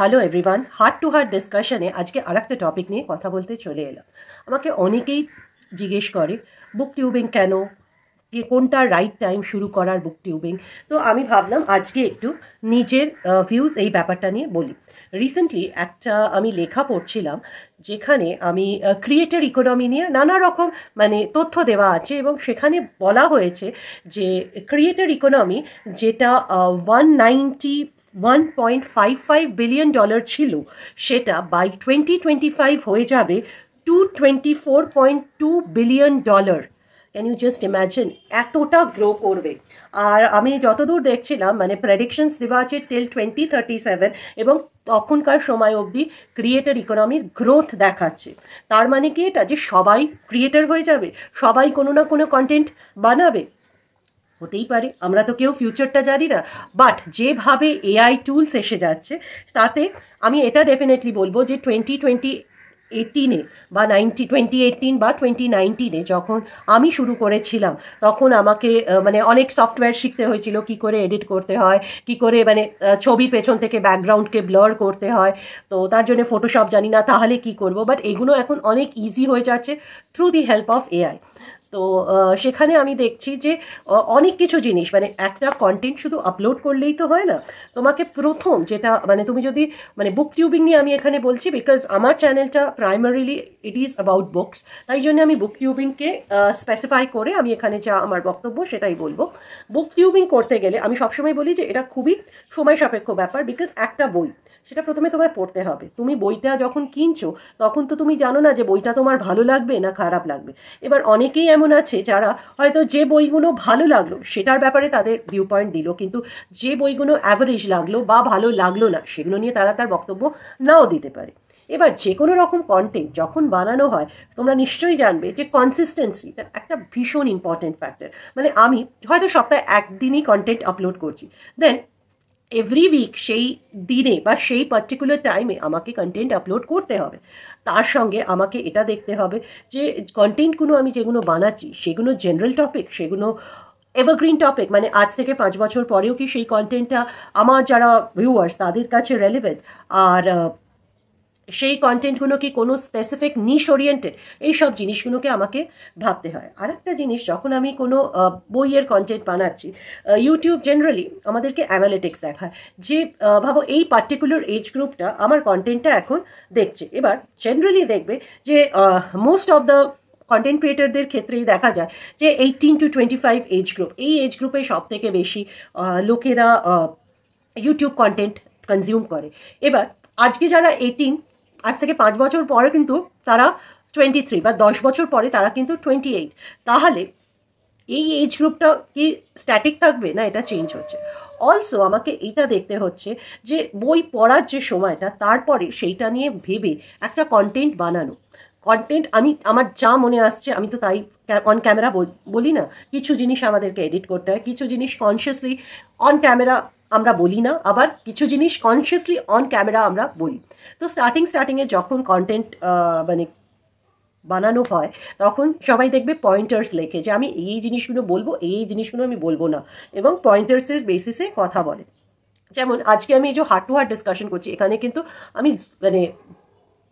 Hello everyone, heart to heart ডিসকাশনে আজকে আরেকটা টপিক নিয়ে কথা বলতে চলে এলাম। আমাকে অনেকেই জিজ্ঞেস করে বুক টিউবিং কেন, কোনটা রাইট টাইম শুরু করার বুক টিউবিং। তো আমি ভাবলাম আজকে একটু নিজের ভিউজ এই ব্যাপারটা নিয়ে বলি। রিসেন্টলি একটা আমি লেখা পড়ছিলাম যেখানে আমি ক্রিয়েটর ইকোনমি নিয়ে নানা রকম তথ্য দেওয়া আছে এবং সেখানে বলা হয়েছে যে ক্রিয়েটর ইকোনমি যেটা 1.55 বিলিয়ন ডলার ছিল সেটা বাই 2025 হয়ে যাবে 224.2 billion dollar. Can you just imagine, এতটা গ্রো করবে। আর আমি যতদূর দেখছিলাম প্রেডিকশনস দেওয়া আছে টিল 2037 এবং তখনকার সময় অবধি ক্রিয়েটর ইকোনমির গ্রোথ দেখাচ্ছে। তার মানে কি এটা যে সবাই ক্রিয়েটর হয়ে যাবে, সবাই কোনো না কোনো কন্টেন্ট বানাবে? হতেই পারে, আমরা তো কেউ ফিউচারটা জানি না, বাট যেভাবে এআই টুলস এসে যাচ্ছে তাতে আমি এটা ডেফিনেটলি বলবো যে 2018 বা 2018 বা 2019 যখন আমি শুরু করেছিলাম তখন আমাকে অনেক সফটওয়্যার শিখতে হয়েছিল, কি করে এডিট করতে হয়, কি করে ছবির পেছন থেকে ব্যাকগ্রাউন্ডকে ব্লার করতে হয়। তো তার জন্য ফটোশপ জানি না, তাহলে কি করব, বাট এগুলো এখন অনেক ইজি হয়ে যাচ্ছে through the help of AI. তো সেখানে আমি দেখছি যে অনেক কিছু জিনিস একটা কন্টেন্ট শুধু আপলোড করলেই তো হয় না। তোমাকে প্রথম যেটা তুমি যদি বুক টিউবিং নিয়ে আমি এখানে বলছি বিকজ আমার চ্যানেলটা primarily it is about books, তাই জন্য আমি বুক টিউবিংকে স্পেসিফাই করে আমি এখানে যা আমার বক্তব্য সেটাই বলবো। বুক টিউবিং করতে গেলে আমি সবসময় বলি যে এটা খুবই সময় সাপেক্ষ ব্যাপার, বিকজ একটা বই সেটা প্রথমে তোমায় পড়তে হবে। তুমি বইটা যখন কিনছো তখন তো তুমি জানো না যে বইটা তোমার ভালো লাগবে না খারাপ লাগবে। এবার অনেকেই এমন আছে যারা হয়তো যে বইগুলো ভালো লাগলো সেটার ব্যাপারে তাদের ভিউ পয়েন্ট দিল, কিন্তু যে বইগুলো অ্যাভারেজ লাগলো বা ভালো লাগলো না সেগুলো নিয়ে তারা তার বক্তব্য নাও দিতে পারে। এবার যে কোনো রকম কন্টেন্ট যখন বানানো হয় তোমরা নিশ্চয়ই জানবে যে কনসিস্টেন্সি একটা ভীষণ ইম্পর্টেন্ট ফ্যাক্টর। আমি হয়তো সপ্তাহে একদিনই কন্টেন্ট আপলোড করছি, দেন এভরি উইক সেই দিনে বা সেই পার্টিকুলার টাইমে আমাকে কন্টেন্ট আপলোড করতে হবে। তার সঙ্গে আমাকে এটা দেখতে হবে যে কন্টেন্টগুলো আমি যেগুলো বানাচ্ছি সেগুলো জেনারেল টপিক, সেগুলো এভারগ্রিন টপিক, আজ থেকে 5 বছর পরেও কি সেই কন্টেন্টটা আমার যারা ভিউয়ার্স তাদের কাছে রেলেভেন্ট, আর সেই কন্টেন্টগুলো কি কোনো স্পেসিফিক নিশ ওরিয়েন্টেড, এইসব জিনিসগুলোকে আমাকে ভাবতে হয়। আর একটা জিনিস, যখন আমি কোনো বইয়ের কন্টেন্ট বানাচ্ছি, ইউটিউব জেনারেলি আমাদেরকে অ্যানালিটিক্স দেখায় যে ভাবো এই পার্টিকুলার এজ গ্রুপটা আমার কন্টেন্টটা এখন দেখছে। এবার জেনারেলি দেখবে যে মোস্ট অফ দ্য কন্টেন্ট ক্রিয়েটারদের ক্ষেত্রেই দেখা যায় যে 18 to 25 এজ গ্রুপ, এই এজ গ্রুপে সব থেকে বেশি লোকেরা ইউটিউব কন্টেন্ট কনজিউম করে। এবার আজকে যারা 18, আজ থেকে 5 বছর পরে কিন্তু তারা 23, বা 10 বছর পরে তারা কিন্তু 28। তাহলে এই এজ গ্রুপটা কি স্ট্যাটিক থাকবে না, এটা চেঞ্জ হচ্ছে। অলসো আমাকে এটা দেখতে হচ্ছে যে বই পড়ার যে সময়টা তারপরে সেইটা নিয়ে ভেবে একটা কন্টেন্ট বানানো। কন্টেন্ট আমার যা মনে আসছে আমি তো তাই অন ক্যামেরা বলি না, কিছু জিনিস আমাদেরকে এডিট করতে হয়, কিছু জিনিস কনসিয়াসলি অন ক্যামেরা আমরা বলি না, আবার কিছু জিনিস কনসিয়াসলি অন ক্যামেরা আমরা বলি। তো স্টার্টিংয়ে যখন কন্টেন্ট বানানো হয় তখন সবাই দেখবে পয়েন্টার্স লেখে যে আমি এই জিনিসগুলো বলবো, এই জিনিসগুলো আমি বলবো না, এবং পয়েন্টার্সের বেসিসে কথা বলে। যেমন আজকে আমি এই যে হার্ট টু হার্ট ডিসকাশন করছি, এখানে কিন্তু আমি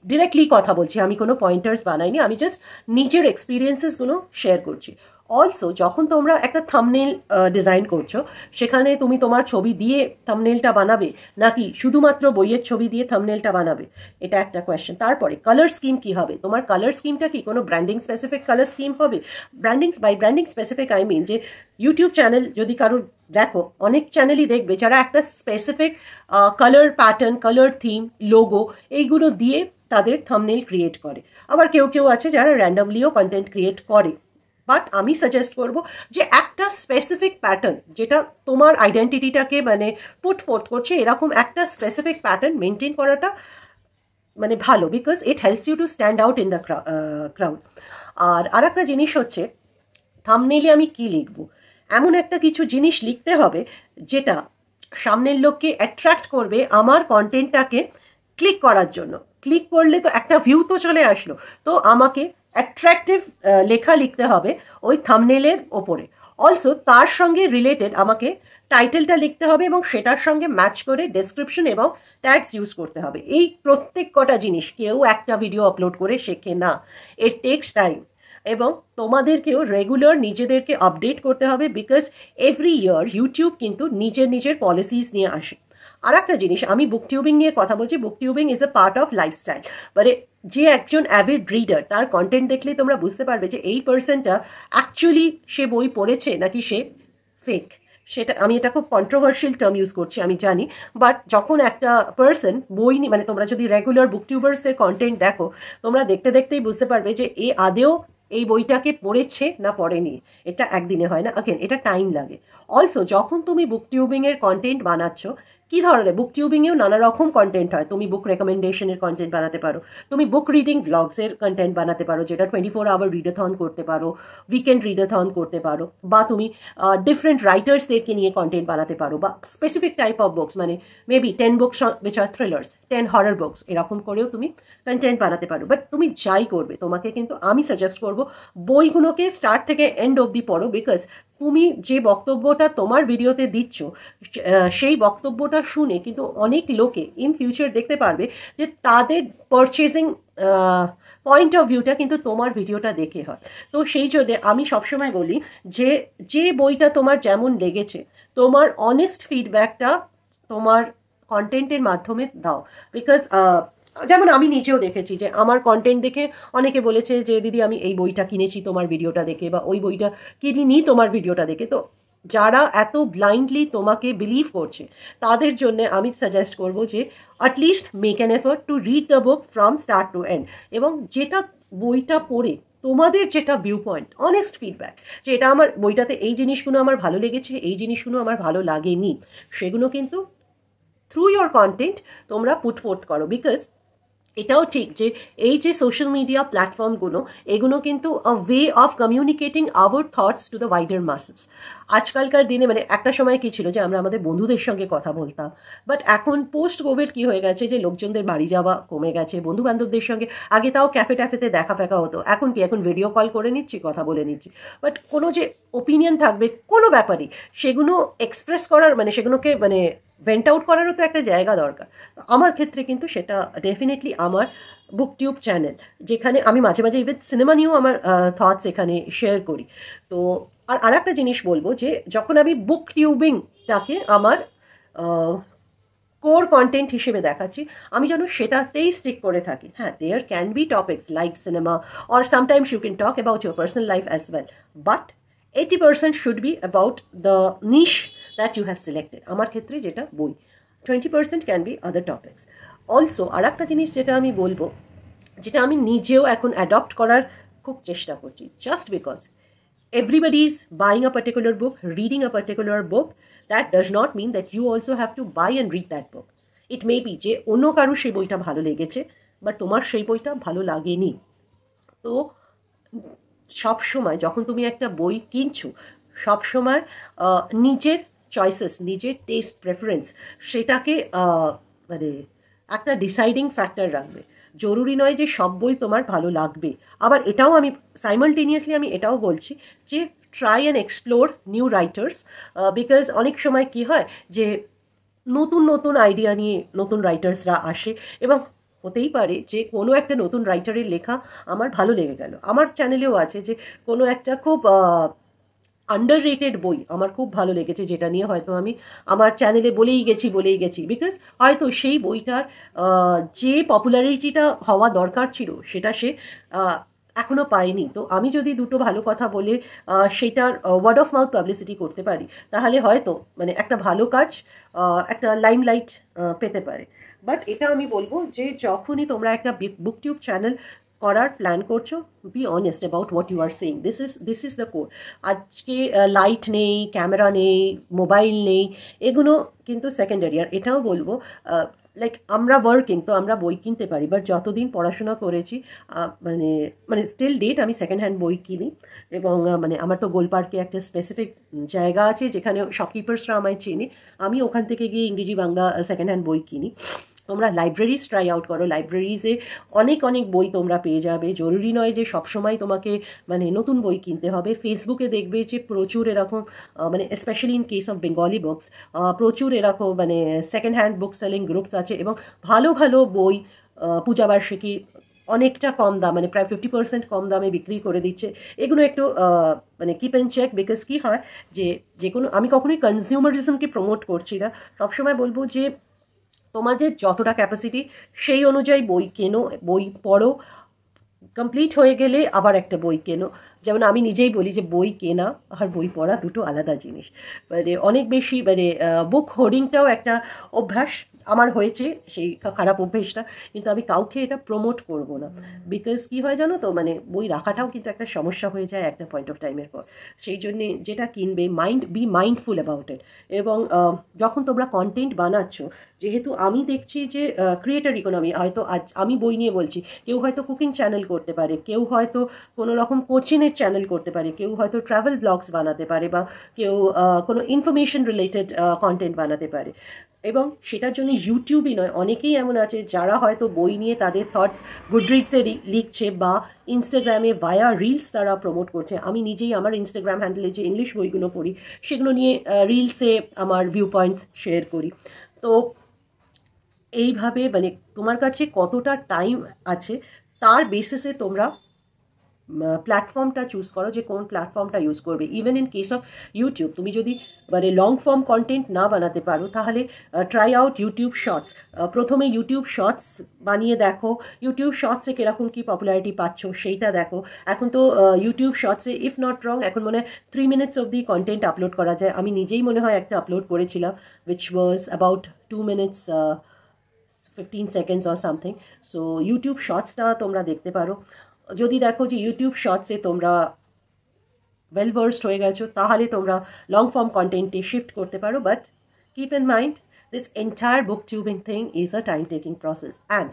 ডিরেক্টলি কথা বলছি, আমি কোনো পয়েন্টার্স বানাইনি, আমি জাস্ট নিজের এক্সপিরিয়েন্সেসগুলো শেয়ার করছি। অলসো যখন তোমরা একটা থাম্বনেল ডিজাইন করছো, সেখানে তুমি তোমার ছবি দিয়ে থাম্বনেলটা বানাবে নাকি শুধুমাত্র বইয়ের ছবি দিয়ে থাম্বনেলটা বানাবে, এটা একটা কোয়েশ্চেন। তারপরে কালার স্কিম কি হবে, তোমার কালার স্কিমটা কি কোনো ব্র্যান্ডিং স্পেসিফিক কালার স্কিম হবে? ব্র্যান্ডিং স্পেসিফিক আই মিন যে ইউটিউব চ্যানেল যদি কারোর দেখো, অনেক চ্যানেলই দেখবে যারা একটা specific colour pattern, colour theme, logo এইগুলো দিয়ে তাদের থাম্বনেল ক্রিয়েট করে। আবার কেউ আছে যারা র্যান্ডামলিও কন্টেন্ট ক্রিয়েট করে, বাট আমি সাজেস্ট করব যে একটা স্পেসিফিক প্যাটার্ন যেটা তোমার আইডেন্টিটিটাকে পুট ফোর্থ করছে, এরকম একটা স্পেসিফিক প্যাটার্ন মেনটেন করাটা ভালো, because it helps you to stand out in the crowd. আর একটা জিনিস হচ্ছে থাম্বনেলে আমি কি লিখবো, এমন একটা কিছু জিনিস লিখতে হবে যেটা সামনের লোককে অ্যাট্রাক্ট করবে আমার কন্টেন্টটাকে ক্লিক করার জন্য। ক্লিক করলে তো একটা ভিউ তো চলে আসলো, তো আমাকে অ্যাট্রাকটিভ লেখা লিখতে হবে ওই থাম্বনেলের ওপরে। অলসো তার সঙ্গে রিলেটেড আমাকে টাইটেলটা লিখতে হবে এবং সেটার সঙ্গে ম্যাচ করে ডেসক্রিপশন এবং ট্যাগস ইউজ করতে হবে। এই প্রত্যেক কটা জিনিস কেউ একটা ভিডিও আপলোড করে শেখে না, ইট টেক্স টাইম। এবং তোমাদেরকেও রেগুলার নিজেদেরকে আপডেট করতে হবে, বিকজ এভরি ইয়ার ইউটিউব কিন্তু নিজের পলিসিস নিয়ে আসে। আর একটা জিনিস, আমি বুক টিউবিং নিয়ে কথা বলছি, book tubing is a part of lifestyle. মানে যে একজন অ্যাভিড রিডার, তার কন্টেন্ট দেখলেই তোমরা বুঝতে পারবে যে এই পার্সনটা অ্যাকচুয়ালি সে বই পড়েছে নাকি সে ফেক। সেটা আমি এটা খুব কন্ট্রোভার্সিয়াল টার্ম ইউজ করছি আমি জানি, বাট যখন একটা পার্সন বই মানে তোমরা যদি রেগুলার বুক টিউবার্সের কন্টেন্ট দেখো, তোমরা দেখতে দেখতেই বুঝতে পারবে যে এ আদেও এই বইটাকে পড়েছে না পড়েনি। এটা একদিনে হয় না, অগেন এটা টাইম লাগে। অলসো যখন তুমি বুক টিউবিংয়ের কন্টেন্ট বানাচ্ছ, কী ধরনের বুক টিউবিংয়েও নানা রকম কন্টেন্ট হয়। তুমি বুক রেকমেন্ডেশনের কন্টেন্ট বানাতে পারো, তুমি বুক রিডিং ভ্লগসের কন্টেন্ট বানাতে পারো, যেটা 24 আওয়ার রিডাথন করতে পারো, উইকেন্ড রিডাথন করতে পারো, বা তুমি ডিফারেন্ট রাইটার্সদেরকে নিয়ে কন্টেন্ট বানাতে পারো, বা স্পেসিফিক টাইপ অফ বুকস, মানে maybe 10 books which are thrillers, 10 horror books, এরকম করেও তুমি কন্টেন্ট বানাতে পারো। বাট তুমি যাই করবে, তোমাকে কিন্তু আমি সাজেস্ট করবো বইগুলোকে স্টার্ট থেকে এন্ড অবধি পড়ো, বিকজ তুমি যে বক্তব্যটা তোমার ভিডিওতে দিচ্ছ, সেই বক্তব্যটা শুনে কিন্তু অনেক লোকে ইন ফিউচার দেখতে পারবে যে তাদের পারচেজিং পয়েন্ট অফ ভিউটা কিন্তু তোমার ভিডিওটা দেখে হয়। তো সেই জন্য আমি সবসময় বলি যে যে বইটা তোমার যেমন লেগেছে, তোমার অনেস্ট ফিডব্যাকটা তোমার কন্টেন্টের মাধ্যমে দাও। বিকজ যেমন আমি নিজেও দেখেছি যে আমার কন্টেন্ট দেখে অনেকে বলেছে যে দিদি আমি এই বইটা কিনেছি তোমার ভিডিওটা দেখে, বা ওই বইটা কিনিনি তোমার ভিডিওটা দেখে। তো যারা এত ব্লাইন্ডলি তোমাকে বিলিভ করছে, তাদের জন্য আমি সাজেস্ট করব যে at least make an effort to read the book from start to end, এবং যেটা বইটা পড়ে তোমাদের যেটা ভিউ পয়েন্ট, অনেস্ট ফিডব্যাক, যে এটা আমার বইটাতে এই জিনিসগুলো আমার ভালো লেগেছে, এই জিনিসগুলো আমার ভালো লাগেনি, সেগুলো কিন্তু থ্রু ইয়োর কন্টেন্ট তোমরা পুট ফোর্থ করো। বিকজ এটাও ঠিক যে এই যে সোশ্যাল মিডিয়া প্ল্যাটফর্মগুলো, এগুলো কিন্তু a way of communicating hour thoughts to the wider মাসেস। আজকালকার দিনে মানে একটা সময় কী ছিল যে আমরা আমাদের বন্ধুদের সঙ্গে কথা বলতাম, বাট এখন পোস্ট কোভিড কী হয়ে গেছে যে লোকজনদের বাড়ি যাওয়া কমে গেছে, বন্ধু বান্ধবদের সঙ্গে আগে তাও ক্যাফে ট্যাফেতে দেখা ফেকা হতো, এখন কি, এখন ভিডিও কল করে নিচ্ছি, কথা বলে নিচ্ছি। বাট কোনো যে ওপিনিয়ন থাকবে কোনো ব্যাপারই, সেগুলো এক্সপ্রেস করার মানে সেগুলোকে মানে ভেন্ট আউট করারও তো একটা জায়গা দরকার। আমার ক্ষেত্রে কিন্তু সেটা ডেফিনেটলি আমার বুক টিউব চ্যানেল, যেখানে আমি মাঝে মাঝে ইভেন সিনেমা নিয়েও আমার থটস এখানে শেয়ার করি। তো আর একটা জিনিস বলবো যে যখন আমি বুক টিউবিংটাকে আমার কোর কন্টেন্ট হিসেবে দেখাচ্ছি, আমি যেন সেটাতেই স্টিক করে থাকি। হ্যাঁ, there can be topics like cinema, or sometimes you can talk about your personal life as well, but 80% should be about the niche that you have selected. আমার ক্ষেত্রে যেটা বই, 20% can be other topics. Also আর একটা জিনিস যেটা আমি বলবো, যেটা আমি নিজেও এখন অ্যাডপ্ট করার খুব চেষ্টা করছি, just because everybody is buying a particular book, reading a particular book, that does not mean that you also have to buy and read that book. It may be যে অন্য কারো সেই বইটা ভালো লেগেছে, বাট তোমার সেই বইটা ভালো লাগেনি। তো সব সময় যখন তুমি একটা বই কিনছো, সব সময় নিজের চয়েসেস, নিজের টেস্ট প্রেফারেন্স, সেটাকে মানে একটা ডিসাইডিং ফ্যাক্টর রাখবে। জরুরি নয় যে সব বই তোমার ভালো লাগবে। আবার এটাও আমি সাইমালটেনিয়াসলি আমি এটাও বলছি যে try and explore new writers, because অনেক সময় কি হয় যে নতুন নতুন আইডিয়া নিয়ে নতুন রাইটার্সরা আসে, এবং হতেই পারে যে কোনো একটা নতুন রাইটারের লেখা আমার ভালো লেগে গেল। আমার চ্যানেলেও আছে যে কোনো একটা খুব আন্ডাররেটেড বই আমার খুব ভালো লেগেছে, যেটা নিয়ে হয়তো আমি আমার চ্যানেলে বলেই গেছি, বিকজ হয়তো সেই বইটার যে পপুলারিটিটা হওয়া দরকার ছিল সেটা সে এখনও পায়নি। তো আমি যদি দুটো ভালো কথা বলে সেটার ওয়ার্ড অফ মাউথ পাবলিসিটি করতে পারি, তাহলে হয়তো মানে একটা ভালো কাজ একটা লাইমলাইট পেতে পারে। বাট এটা আমি বলবো যে যখনই তোমরা একটা বুক টিউব চ্যানেল করার প্ল্যান করছো, be honest about what you are saying. This is the core. আজকে লাইট নেই, ক্যামেরা নেই, মোবাইল নেই, এগুলো কিন্তু সেকেন্ডারি। আর এটাও বলবো লাইক আমরা ওয়ার্কিং, তো আমরা বই কিনতে পারি, বাট যতদিন পড়াশোনা করেছি মানে স্টিল ডেট আমি সেকেন্ড হ্যান্ড বই কিনি। এবং মানে আমার তো গোলপার্কে একটা স্পেসিফিক জায়গা আছে যেখানে শপকিপার্সরা আমায় চেনে, আমি ওখান থেকে গিয়ে ইংরেজি বাংলা সেকেন্ড হ্যান্ড বই কিনি। তোমরা লাইব্রেরিজ ট্রাই আউট করো, লাইব্রেরিজে অনেক অনেক বই তোমরা পেয়ে যাবে। জরুরি নয় যে সবসময় তোমাকে মানে নতুন বই কিনতে হবে। ফেসবুকে দেখবে যে প্রচুর এরকম মানে specially in case of Bengali books প্রচুর এরকম মানে সেকেন্ড হ্যান্ড বুক সেলিং গ্রুপস আছে, এবং ভালো ভালো বই পূজাবার্ষিকী অনেকটা কম দাম, মানে প্রায় 50% কম দামে বিক্রি করে দিচ্ছে। এগুলো একটু মানে কিপ অ্যান্ড চেক, বিকজ কী হয় যে কোনো, আমি কখনোই কনজিউমারিজমকে প্রমোট করছি না, সবসময় বলবো যে তোমাদের যতটা ক্যাপাসিটি সেই অনুযায়ী বই কেনো, বই পড়ো, কমপ্লিট হয়ে গেলে আবার একটা বই কেনো। যেমন আমি নিজেই বলি যে বই কেনা আর বই পড়া দুটো আলাদা জিনিস। মানে অনেক বেশি মানে বুক হোর্ডিংটাও একটা অভ্যাস আমার হয়েছে, সেই খারাপ অভ্যেসটা, কিন্তু আমি কাউকে এটা প্রমোট করব না। বিকজ কী হয় জানো তো, মানে বই রাখাটাও কিন্তু একটা সমস্যা হয়ে যায় একটা পয়েন্ট অফ টাইমের পর। সেই জন্যে যেটা কিনবে বি মাইন্ডফুল অ্যাবাউট ইট। এবং যখন তোমরা কন্টেন্ট বানাচ্ছ, যেহেতু আমি দেখছি যে ক্রিয়েটার ইকোনমি, হয়তো আজ আমি বই নিয়ে বলছি, কেউ হয়তো কুকিং চ্যানেল করতে পারে, কেউ হয়তো কোনো রকম কোচিংয়ের চ্যানেল করতে পারে, কেউ হয়তো ট্রাভেল ব্লগস বানাতে পারে, বা কেউ কোনো ইনফরমেশন রিলেটেড কন্টেন্ট বানাতে পারে। এবং সেটার জন্য ইউটিউবই নয়, অনেকেই এমন আছে যারা হয়তো বই নিয়ে তাদের থটস গুডরিডসে লিখছে, বা ইনস্টাগ্রামে ভায়া রিলস তারা প্রমোট করছে। আমি নিজেই আমার ইনস্টাগ্রাম হ্যান্ডেলে যে ইংলিশ বইগুলো পড়ি সেগুলো নিয়ে রিলসে আমার ভিউ পয়েন্টস শেয়ার করি। তো এইভাবে মানে তোমার কাছে কতটা টাইম আছে তার বেসিসে তোমরা প্ল্যাটফর্মটা চুজ করো যে কোন প্ল্যাটফর্মটা ইউজ করবে। Even in case of YouTube, তুমি যদি মানে লং ফর্ম কন্টেন্ট না বানাতে পারো, তাহলে ট্রাই আউট ইউটিউব শর্টস। প্রথমে ইউটিউব শর্টস বানিয়ে দেখো, ইউটিউব শর্টসে কীরকম কী পপুলারিটি পাচ্ছ সেইটা দেখো। এখন তো ইউটিউব শর্টসে ইফ নট রং এখন মনে হয় 3 minutes অবধি কন্টেন্ট আপলোড করা যায়। আমি নিজেই মনে হয় একটা আপলোড করেছিলাম, which was about 2 minutes 15 seconds or something. So YouTube শর্টসটা তোমরা দেখতে পারো। যদি দেখো যে ইউটিউব শর্টসে তোমরা ওয়েল ভার্সড হয়ে গেছো, তাহলে তোমরা লং ফর্ম কন্টেন্টে শিফট করতে পারো। But keep in mind, this entire book tubing thing is a time taking process. And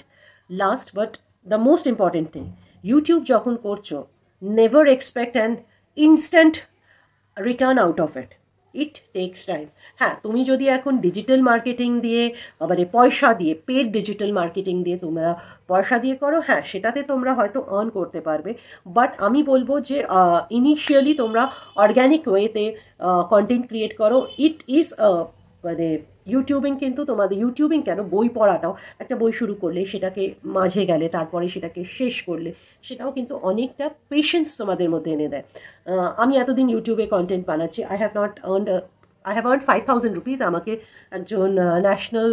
last but the most important thing, YouTube যখন করছো, never expect an instant return out of it. It takes time. হ্যাঁ, তুমি যদি এখন digital marketing দিয়ে, মানে পয়সা দিয়ে, পেড ডিজিটাল মার্কেটিং দিয়ে তোমরা পয়সা দিয়ে করো, হ্যাঁ সেটাতে তোমরা হয়তো আর্ন করতে পারবে। বাট আমি বলবো যে ইনিশিয়ালি তোমরা অর্গ্যানিক ওয়েতে কন্টেন্ট ক্রিয়েট করো। ইট ইজ মানে ইউটিউবিং, কিন্তু তোমাদের ইউটিউবিং কেন, বই পড়াটাও, একটা বই শুরু করলে সেটাকে মাঝে গেলে তারপরে সেটাকে শেষ করলে, সেটাও কিন্তু অনেকটা পেশেন্স তোমাদের মধ্যে এনে দেয়। আমি এতদিন ইউটিউবে কন্টেন্ট বানাচ্ছি, আই হ্যাভ আর্নড 5,000 রুপিস। আমাকে একজন ন্যাশনাল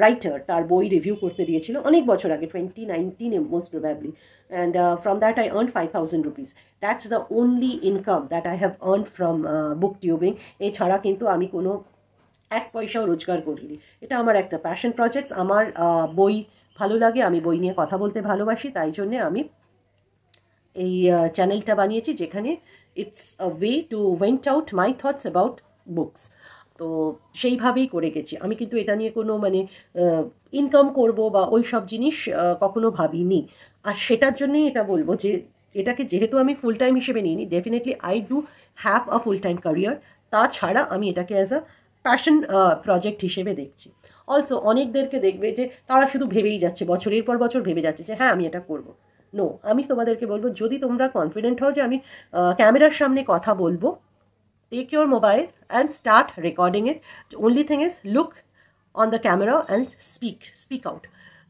রাইটার তার বই রিভিউ করতে দিয়েছিল অনেক বছর আগে, 2019 most probably, and from that I earn 5,000 rupees. That's the only income that I have earned from book tubing. এছাড়া কিন্তু আমি কোনো এক পয়সাও রোজগার করিনি। এটা আমার একটা প্যাশন প্রজেক্টস। আমার বই ভালো লাগে, আমি বই নিয়ে কথা বলতে ভালোবাসি, তাই জন্যে আমি এই চ্যানেলটা বানিয়েছি, যেখানে it's a way to went out my thoughts about books. তো সেইভাবেই করে গেছি আমি, কিন্তু এটা নিয়ে কোনো মানে ইনকাম করব বা ওই সব জিনিস কখনো ভাবিনি। আর সেটার জন্যই এটা বলবো যে এটাকে যেহেতু আমি ফুল টাইম হিসেবে নিইনি, definitely I do have a full time career. তাছাড়া আমি এটাকে অ্যাজ আ প্যাশন প্রজেক্ট হিসেবে দেখছি। অলসো অনেকদেরকে দেখবে যে তারা শুধু ভেবেই যাচ্ছে, বছরের পর বছর ভেবে যাচ্ছে যে হ্যাঁ আমি এটা করব। নো, আমি তোমাদেরকে বলবো, যদি তোমরা কনফিডেন্ট হও যে আমি ক্যামেরার সামনে কথা বলবো, take your mobile and start recording it. Only thing is look on the camera and speak out.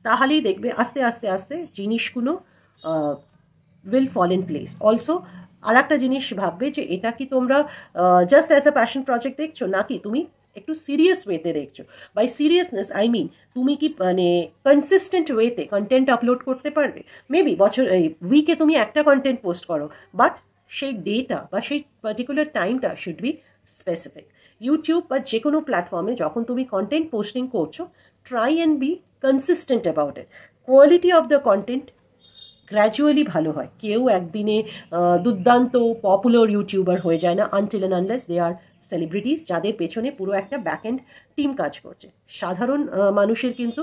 তাহলেই দেখবে আস্তে আস্তে আস্তে জিনিসগুলো will fall in place. Also আর একটা জিনিস ভাববে যে এটা কি তোমরা just as a passion project দেখছো, নাকি তুমি একটু সিরিয়াস ওয়েতে দেখছো। বাই সিরিয়াসনেস আই মিন, তুমি কি মানে কনসিস্টেন্ট ওয়েতে কন্টেন্ট আপলোড করতে পারবে। মেবি এই উইকে তুমি একটা কন্টেন্ট পোস্ট করো, বাট সেই ডেটা বা সেই পার্টিকুলার টাইমটা শুড বি স্পেসিফিক। ইউটিউব বা যে কোনো প্ল্যাটফর্মে যখন তুমি কন্টেন্ট পোস্টিং করছো, try and B consistent about it. Quality of the content gradually ভালো হয়। কেউ একদিনে দুর্দান্ত পপুলার ইউটিউবার হয়ে যায় না, until and unless they are celebrities, যাদের পেছনে পুরো একটা ব্যাকএন্ড টিম কাজ করছে। সাধারণ মানুষের কিন্তু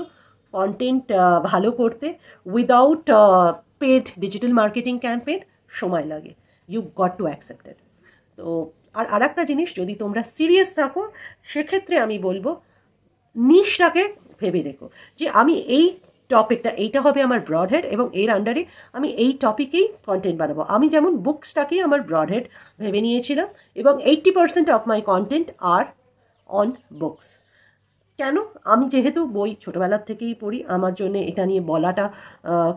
কন্টেন্ট ভালো করতে without paid digital marketing campaign সময় লাগে। You got to accept it. তো আর একটা জিনিস, যদি তোমরা সিরিয়াস থাকো, সেক্ষেত্রে আমি বলবো নিশটাকে ভেবে রেখো যে আমি এই টপিকটা, এইটা হবে আমার ব্রডহেড এবং এর আন্ডারে আমি এই টপিকেই কন্টেন্ট বানাবো। আমি যেমন বুকসটাকেই আমার ব্রডহেড ভেবে নিয়েছিলাম এবং 80% of my content are on books. কেন? আমি যেহেতু বই ছোটোবেলার থেকেই পড়ি, আমার জন্য এটা নিয়ে বলাটা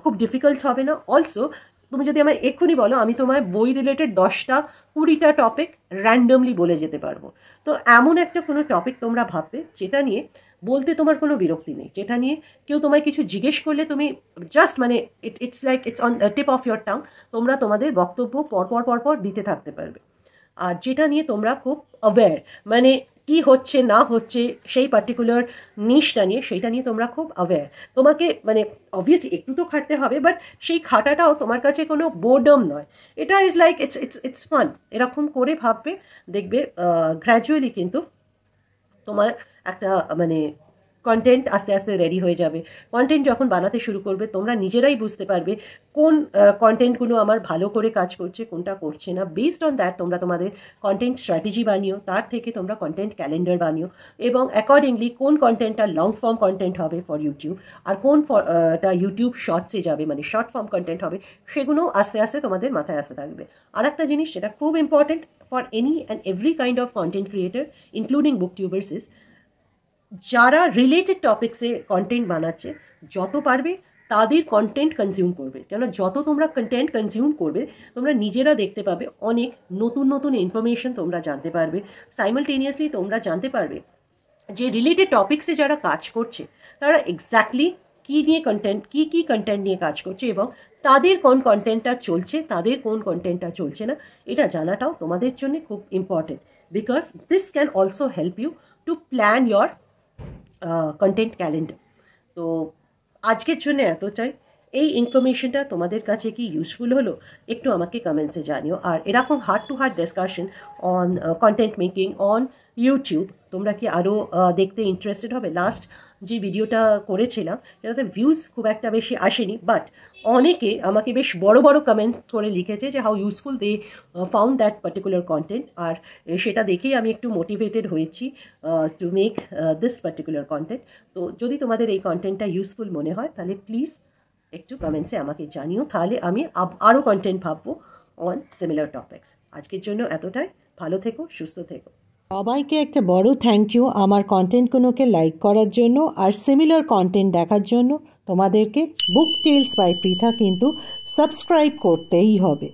খুব ডিফিকাল্ট হবে না। অলসো তুমি যদি আমায় এক্ষুনি বলো, আমি তোমায় বই রিলেটেড 10-20টা টপিক র্যান্ডমলি বলে যেতে পারবো। তো এমন একটা কোনো টপিক তোমরা ভাববে যেটা নিয়ে বলতে তোমার কোনো বিরক্তি নেই, যেটা নিয়ে কেউ তোমায় কিছু জিজ্ঞেস করলে তুমি জাস্ট মানে it's like it's on tip of your tongue, তোমরা তোমাদের বক্তব্য পরপর দিতে থাকতে পারবে। আর যেটা নিয়ে তোমরা খুব অ্যাওয়্যার, মানে কি হচ্ছে না হচ্ছে সেই পার্টিকুলার নিশটা নিয়ে, সেইটা নিয়ে তোমরা খুব অ্যাওয়্যার। তোমাকে মানে অবভিয়াসলি একটু তো খাটতে হবে, বাট সেই খাটাটাও তোমার কাছে কোনো বোর্ডম নয়, এটা ইজ লাইক ইটস ফান। এরকম করে ভাববে, দেখবে গ্র্যাজুয়ালি কিন্তু তোমার একটা মানে কন্টেন্ট আস্তে আস্তে রেডি হয়ে যাবে। কন্টেন্ট যখন বানাতে শুরু করবে তোমরা নিজেরাই বুঝতে পারবে কোন কন্টেন্টগুলো আমার ভালো করে কাজ করছে, কোনটা করছে না। বেসড অন দ্যাট তোমরা তোমাদের কন্টেন্ট স্ট্র্যাটেজি বানিও, তার থেকে তোমরা কন্টেন্ট ক্যালেন্ডার বানিও এবং অ্যাকর্ডিংলি কোন কন্টেন্টটা লং ফর্ম কন্টেন্ট হবে ফর ইউটিউব আর কোনটা ইউটিউব শর্টসে যাবে, মানে শর্ট ফর্ম কন্টেন্ট হবে, সেগুলো আস্তে আস্তে তোমাদের মাথায় আসতে থাকবে। আর একটা জিনিস যেটা খুব important for any and every kind of content creator including book tubers is, যারা রিলেটেড টপিক্সে কন্টেন্ট বানাচ্ছে যত পারবে তাদের কন্টেন্ট কনজিউম করবে। কেন? যত তোমরা কন্টেন্ট কনজিউম করবে তোমরা নিজেরা দেখতে পাবে অনেক নতুন ইনফরমেশন তোমরা জানতে পারবে। সাইমালটেনিয়াসলি তোমরা জানতে পারবে যে রিলেটেড টপিক্সে যারা কাজ করছে তারা এক্স্যাক্টলি কী নিয়ে কন্টেন্ট কী কন্টেন্ট নিয়ে কাজ করছে এবং তাদের কোন কন্টেন্টটা চলছে, তাদের কোন কন্টেন্টটা চলছে না, এটা জানাটাও তোমাদের জন্য খুব important. Because this can also help you to plan your content calendar. তো আজকের জন্য এতটাই। এই ইনফরমেশনটা তোমাদের কাছে কি ইউজফুল হলো একটু আমাকে কমেন্টসে জানিও। আর এরকম heart to heart discussion on content making on YouTube তোমরা কি আরও দেখতে ইন্টারেস্টেড হবে? লাস্ট যে ভিডিওটা করেছিলাম সেটাতে ভিউজ খুব একটা বেশি আসেনি, বাট অনেকে আমাকে বেশ বড় কমেন্ট করে লিখেছে যে how useful they found that particular content. আর সেটা দেখেই আমি একটু মোটিভেটেড হয়েছি to make this particular content. তো যদি তোমাদের এই কন্টেন্টটা ইউজফুল মনে হয় তাহলে প্লিজ একটু কমেন্টসে আমাকে জানিও, তাহলে আমি আরও কন্টেন্ট ভাববো অন সিমিলার টপিক্স। আজকের জন্য এতটাই। ভালো থেকো, সুস্থ থেকো। সবাইকে একটা বড় থ্যাংক ইউ আমার কন্টেন্টগুলোকে লাইক করার জন্য আর সিমিলার কন্টেন্ট দেখার জন্য। তোমাদেরকে বুক টেলস বাই পৃথা কিন্তু সাবস্ক্রাইব করতেই হবে।